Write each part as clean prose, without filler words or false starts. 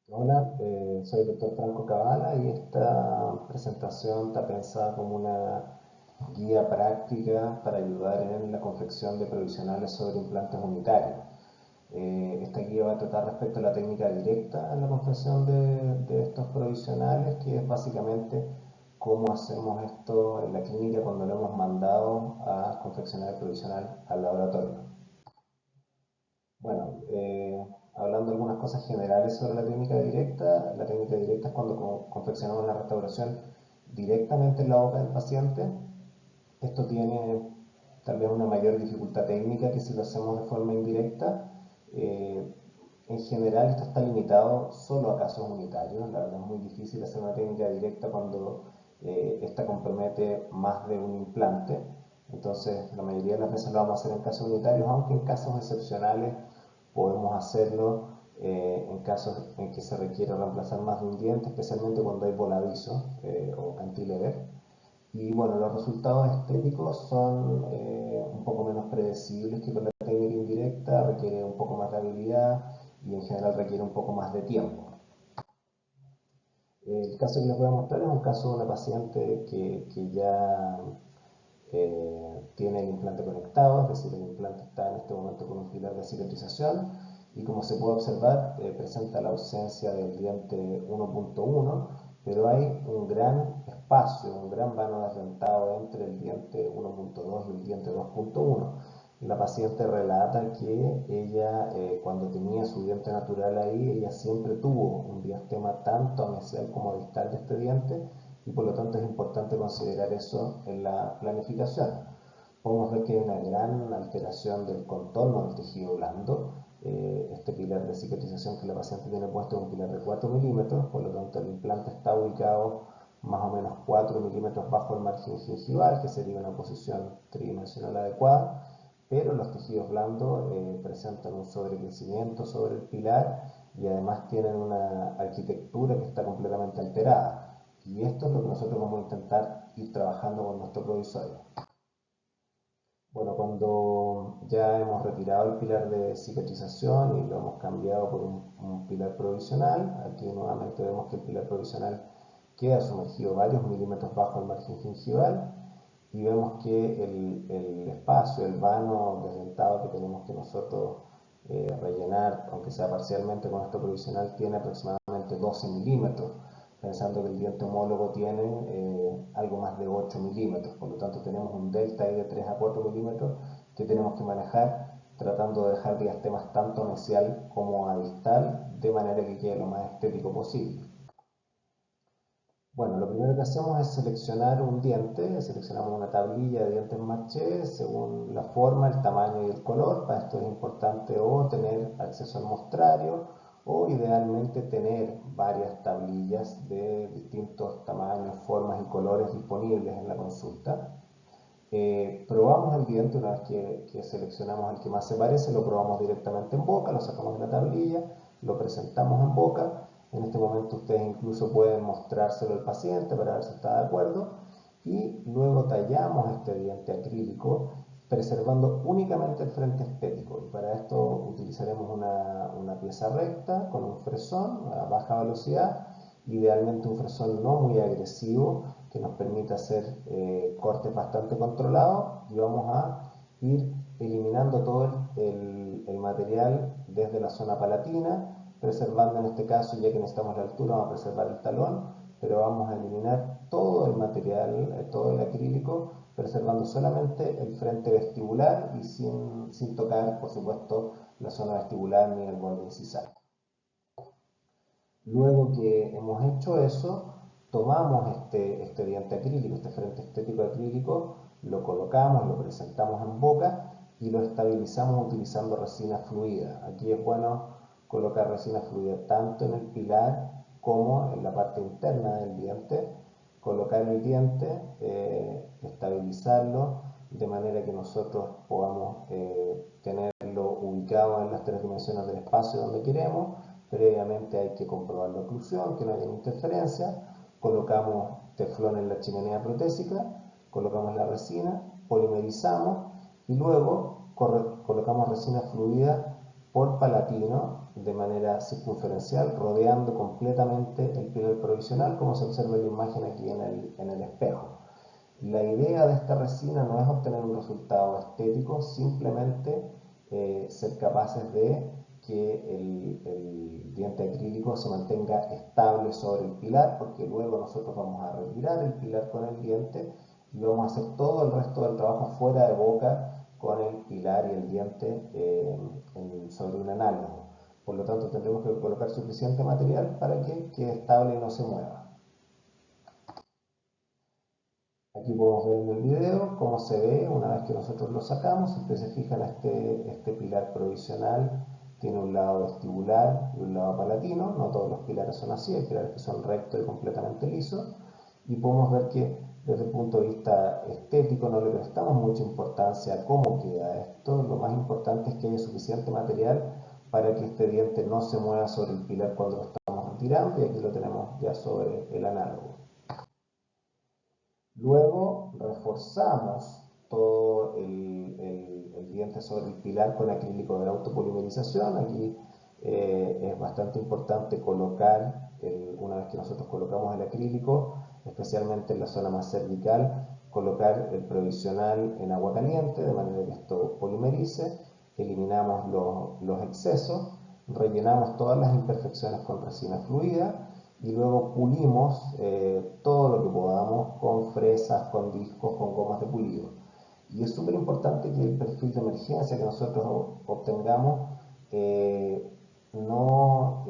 Hola, soy el doctor Franco Cabala y esta presentación está pensada como una guía práctica para ayudar en la confección de provisionales sobre implantes unitarios. Esta guía va a tratar respecto a la técnica directa en la confección de estos provisionales, que es básicamente cómo hacemos esto en la clínica cuando lo hemos mandado a confeccionar el provisional al laboratorio. Bueno, hablando de algunas cosas generales sobre la técnica directa es cuando confeccionamos la restauración directamente en la boca del paciente. Esto tiene tal vez una mayor dificultad técnica que si lo hacemos de forma indirecta. Eh, en general esto está limitado solo a casos unitarios. La verdad es muy difícil hacer una técnica directa cuando esta compromete más de un implante. Entonces la mayoría de las veces lo vamos a hacer en casos unitarios, aunque en casos excepcionales podemos hacerlo en casos en que se requiere reemplazar más de un diente, especialmente cuando hay voladizo o cantilever. Y bueno, los resultados estéticos son un poco menos predecibles que con la técnica indirecta, requiere un poco más de habilidad y en general requiere un poco más de tiempo. El caso que les voy a mostrar es un caso de una paciente que ya tiene el implante conectado, es decir, el implante está en este momento con un pilar de cicatrización y como se puede observar presenta la ausencia del diente 1.1, pero hay un gran espacio, un gran vano desdentado entre el diente 1.2 y el diente 2.1. La paciente relata que ella, cuando tenía su diente natural ahí, ella siempre tuvo un diastema tanto mesial como distal de este diente y por lo tanto es importante considerar eso en la planificación. Podemos ver que hay una gran alteración del contorno del tejido blando. Este pilar de cicatrización que la paciente tiene puesto es un pilar de 4 milímetros, por lo tanto el implante está ubicado más o menos 4 milímetros bajo el margen gingival, que sería una posición tridimensional adecuada, pero los tejidos blandos presentan un sobrecrecimiento sobre el pilar y además tienen una arquitectura que está completamente alterada. Y esto es lo que nosotros vamos a intentar ir trabajando con nuestro provisorio. Bueno, cuando ya hemos retirado el pilar de cicatrización y lo hemos cambiado por un pilar provisional, aquí nuevamente vemos que el pilar provisional queda sumergido varios milímetros bajo el margen gingival y vemos que el espacio, el vano desdentado que tenemos que nosotros rellenar, aunque sea parcialmente con esto provisional, tiene aproximadamente 12 milímetros, pensando que el diente homólogo tiene algo más de 8 milímetros, por lo tanto tenemos un delta ahí de 3 a 4 milímetros que tenemos que manejar tratando de dejar diastemas tanto mesial como a distal de manera que quede lo más estético posible. Bueno, lo primero que hacemos es seleccionar un diente, seleccionamos una tablilla de dientes maché según la forma, el tamaño y el color. Para esto es importante o tener acceso al mostrario o idealmente tener varias tablillas de distintos tamaños, formas y colores disponibles en la consulta. Probamos el diente una vez que seleccionamos el que más se parece, lo probamos directamente en boca, lo sacamos de la tablilla, lo presentamos en boca. En este momento ustedes incluso pueden mostrárselo al paciente para ver si está de acuerdo y luego tallamos este diente acrílico preservando únicamente el frente estético y para esto utilizaremos una pieza recta con un fresón a baja velocidad, idealmente un fresón no muy agresivo que nos permite hacer cortes bastante controlados y vamos a ir eliminando todo el material desde la zona palatina, preservando en este caso, ya que necesitamos la altura, vamos a preservar el talón, pero vamos a eliminar todo el material, todo el acrílico, preservando solamente el frente vestibular y sin tocar, por supuesto, la zona vestibular ni el borde incisal. Luego que hemos hecho eso, tomamos este diente acrílico, este frente estético acrílico, lo colocamos, lo presentamos en boca y lo estabilizamos utilizando resina fluida. Aquí es bueno colocar resina fluida tanto en el pilar como en la parte interna del diente, colocar el diente, estabilizarlo de manera que nosotros podamos tenerlo ubicado en las tres dimensiones del espacio donde queremos. Previamente hay que comprobar la oclusión, que no haya interferencia. Colocamos teflón en la chimenea protésica, colocamos la resina, polimerizamos y luego colocamos resina fluida por palatino de manera circunferencial, rodeando completamente el pilar provisional, como se observa en la imagen aquí en el espejo. La idea de esta resina no es obtener un resultado estético, simplemente ser capaces de que el diente acrílico se mantenga estable sobre el pilar, porque luego nosotros vamos a retirar el pilar con el diente y vamos a hacer todo el resto del trabajo fuera de boca con el pilar y el diente sobre un análogo. Por lo tanto, tendremos que colocar suficiente material para que quede estable y no se mueva. Aquí podemos ver en el video cómo se ve una vez que nosotros lo sacamos. Si ustedes se fijan, este pilar provisional tiene un lado vestibular y un lado palatino. No todos los pilares son así, hay pilares que son rectos y completamente lisos. Y podemos ver que desde el punto de vista estético no le prestamos mucha importancia a cómo queda esto. Lo más importante es que haya suficiente material para que este diente no se mueva sobre el pilar cuando lo estamos retirando, y aquí lo tenemos ya sobre el análogo. Luego reforzamos todo el diente sobre el pilar con acrílico de autopolimerización. Aquí es bastante importante colocar, una vez que nosotros colocamos el acrílico, especialmente en la zona más cervical, colocar el provisional en agua caliente de manera que esto polimerice, eliminamos los excesos, rellenamos todas las imperfecciones con resina fluida y luego pulimos todo lo que podamos con fresas, con discos, con gomas de pulido. Y es súper importante que el perfil de emergencia que nosotros obtengamos no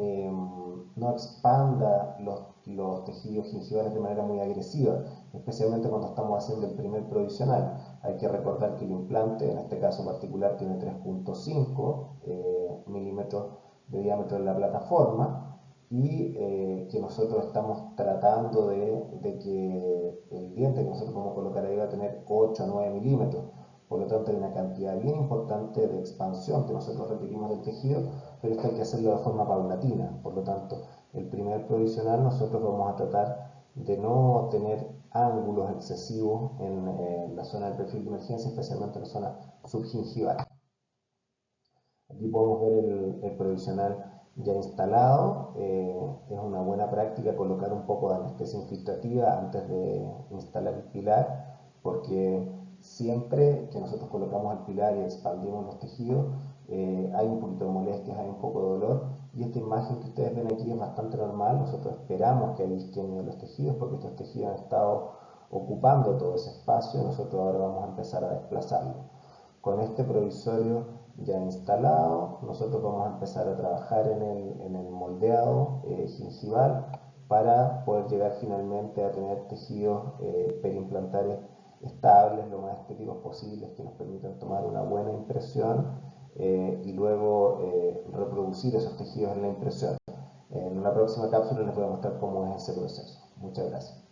expanda los tejidos gingivales de manera muy agresiva, especialmente cuando estamos haciendo el primer provisional. Hay que recordar que el implante, en este caso particular, tiene 3.5 milímetros de diámetro en la plataforma, y que nosotros estamos tratando de que el diente que nosotros vamos a colocar ahí va a tener 8 a 9 milímetros. Por lo tanto, hay una cantidad bien importante de expansión que nosotros requerimos del tejido, pero esto hay que hacerlo de forma paulatina. Por lo tanto, el primer provisional nosotros vamos a tratar de no tener ángulos excesivos en la zona del perfil de emergencia, especialmente en la zona subgingival. Aquí podemos ver el provisional ya instalado. Es una buena práctica colocar un poco de anestesia infiltrativa antes de instalar el pilar, porque siempre que nosotros colocamos el pilar y expandimos los tejidos, hay un poquito de molestias, hay un poco de dolor, y esta imagen que ustedes ven aquí es bastante normal. Nosotros esperamos que haya isquemia de los tejidos, porque estos tejidos han estado ocupando todo ese espacio y nosotros ahora vamos a empezar a desplazarlo. Con este provisorio ya instalado, nosotros vamos a empezar a trabajar en el moldeado gingival para poder llegar finalmente a tener tejidos periimplantares estables, lo más estéticos posibles, que nos permitan tomar una buena impresión y luego reproducir esos tejidos en la impresión. En una próxima cápsula les voy a mostrar cómo es ese proceso. Muchas gracias.